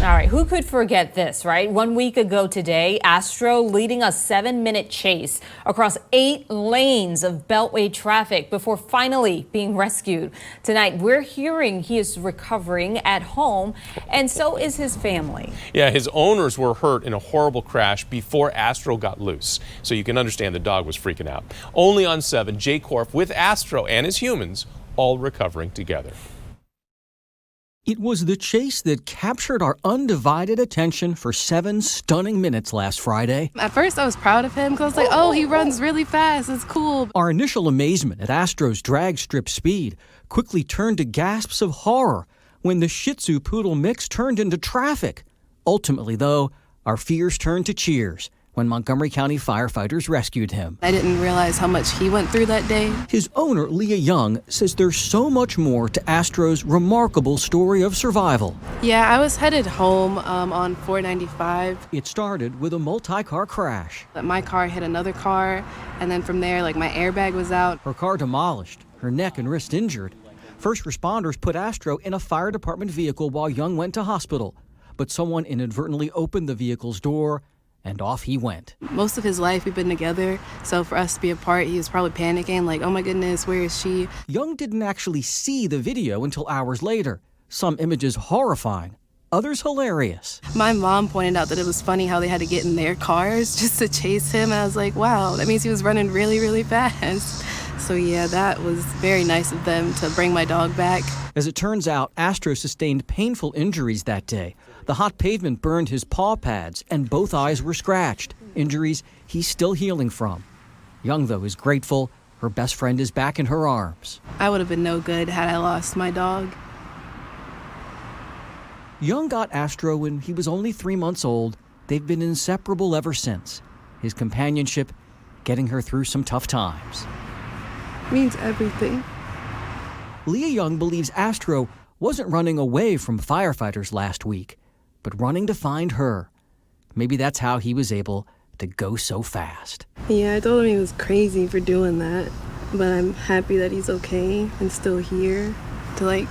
All right, who could forget this, right? 1 week ago today, Astro leading a 7-minute chase across 8 lanes of Beltway traffic before finally being rescued. Tonight, we're hearing he is recovering at home, and so is his family. Yeah, his owners were hurt in a horrible crash before Astro got loose. So you can understand the dog was freaking out. Only on 7, Jay Korf with Astro and his humans all recovering together. It was the chase that captured our undivided attention for 7 stunning minutes last Friday. At first, I was proud of him because I was like, oh, he runs really fast. It's cool. Our initial amazement at Astro's drag strip speed quickly turned to gasps of horror when the Shih-Tzu Poodle mix turned into traffic. Ultimately, though, our fears turned to cheers when Montgomery County firefighters rescued him. I didn't realize how much he went through that day. His owner, Liyah Young, says there's so much more to Astro's remarkable story of survival. Yeah, I was headed home on 495. It started with a multi-car crash. My car hit another car, and then from there, my airbag was out. Her car demolished, her neck and wrist injured. First responders put Astro in a fire department vehicle while Young went to hospital. But someone inadvertently opened the vehicle's door, and off he went. Most of his life we've been together, so for us to be apart, he was probably panicking, like, oh my goodness, where is she? Young didn't actually see the video until hours later. Some images horrifying, others hilarious. My mom pointed out that it was funny how they had to get in their cars just to chase him, and I was like, wow, that means he was running really, really fast. So yeah, that was very nice of them to bring my dog back. As it turns out, Astro sustained painful injuries that day. The hot pavement burned his paw pads, and both eyes were scratched, injuries he's still healing from. Young, though, is grateful her best friend is back in her arms. I would have been no good had I lost my dog. Young got Astro when he was only 3 months old. They've been inseparable ever since. His companionship getting her through some tough times. Means everything. Liyah Young believes Astro wasn't running away from firefighters last week, but running to find her. Maybe that's how he was able to go so fast. Yeah, I told him he was crazy for doing that, but I'm happy that he's okay and still here to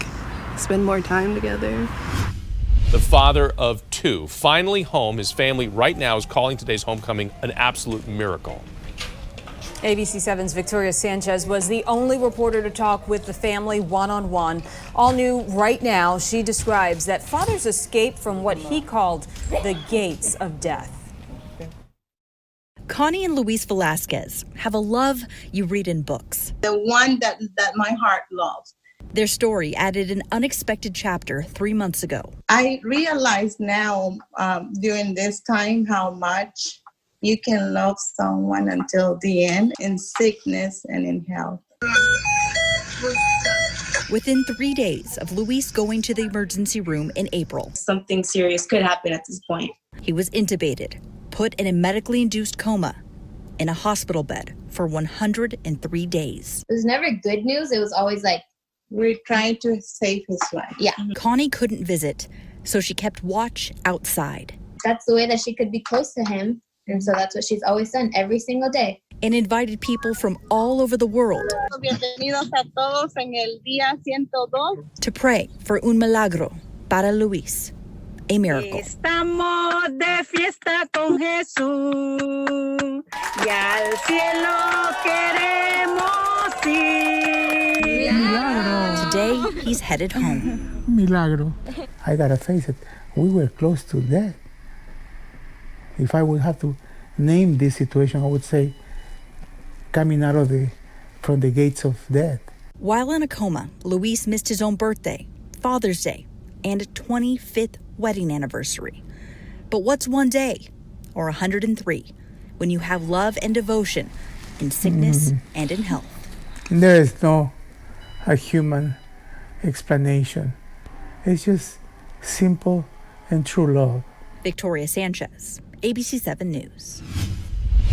spend more time together. The father of 2, finally home. His family right now is calling today's homecoming an absolute miracle. ABC 7's Victoria Sanchez was the only reporter to talk with the family one-on-one. All new right now, she describes that father's escape from what he called the gates of death. Connie and Luis Velasquez have a love you read in books. The one that my heart loves. Their story added an unexpected chapter 3 months ago. I realize now during this time how much you can love someone until the end, in sickness and in health. Within 3 days of Luis going to the emergency room in April, something serious could happen at this point. He was intubated, put in a medically induced coma, in a hospital bed for 103 days. It was never good news. It was always like, we're trying to save his life. Yeah. Connie couldn't visit, so she kept watch outside. That's the way that she could be close to him. And so that's what she's always done every single day. And invited people from all over the world to pray for un milagro para Luis, a miracle. Estamos de fiesta con Jesús y al cielo queremos ir. Today, he's headed home. Milagro. I gotta face it. We were close to death. If I would have to name this situation, I would say coming out from the gates of death. While in a coma, Luis missed his own birthday, Father's Day, and a 25th wedding anniversary. But what's one day, or 103, when you have love and devotion in sickness and in health? There is no a human explanation. It's just simple and true love. Victoria Sanchez, ABC 7 News.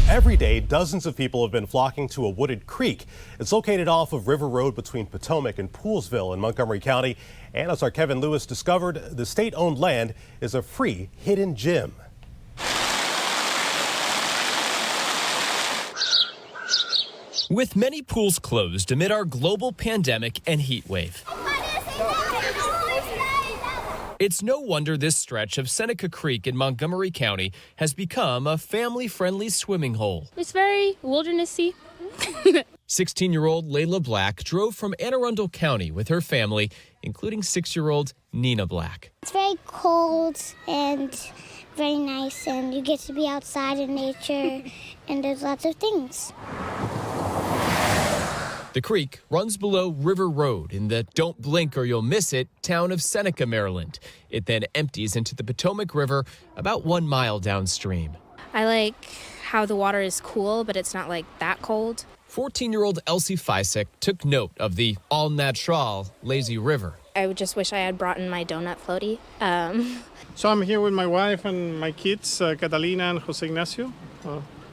Every day, dozens of people have been flocking to a wooded creek. It's located off of River Road between Potomac and Poolesville in Montgomery County. And as our Kevin Lewis discovered, the state-owned land is a free hidden gem. With many pools closed amid our global pandemic and heat wave, It's no wonder this stretch of Seneca Creek in Montgomery County has become a family-friendly swimming hole. It's very wildernessy. 16-year-old Layla Black drove from Anne Arundel County with her family, including 6-year-old Nina Black. It's very cold and very nice, and you get to be outside in nature, and there's lots of things. The creek runs below River Road in the Don't Blink or You'll Miss It town of Seneca, Maryland. It then empties into the Potomac River about 1 mile downstream. I like how the water is cool, but it's not like that cold. 14-year-old Elsie Fisek took note of the all-natural lazy river. I would just wish I had brought in my donut floaty. So I'm here with my wife and my kids, Catalina and Jose Ignacio.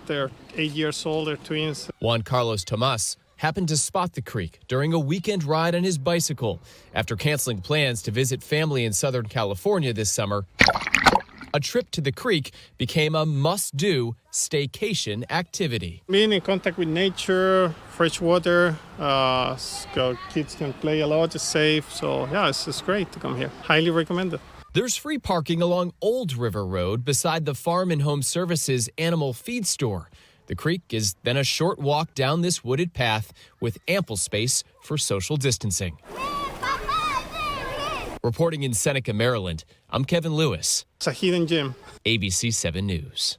They're 8 years old, they're twins. Juan Carlos Tomas happened to spot the creek during a weekend ride on his bicycle. After canceling plans to visit family in Southern California this summer, a trip to the creek became a must-do staycation activity. Being in contact with nature, fresh water, so kids can play a lot, it's safe. So yeah, it's great to come here. Highly recommended. There's free parking along Old River Road beside the Farm and Home Services animal feed store. The creek is then a short walk down this wooded path with ample space for social distancing. Reporting in Seneca, Maryland, I'm Kevin Lewis. It's a hidden gem. ABC 7 News.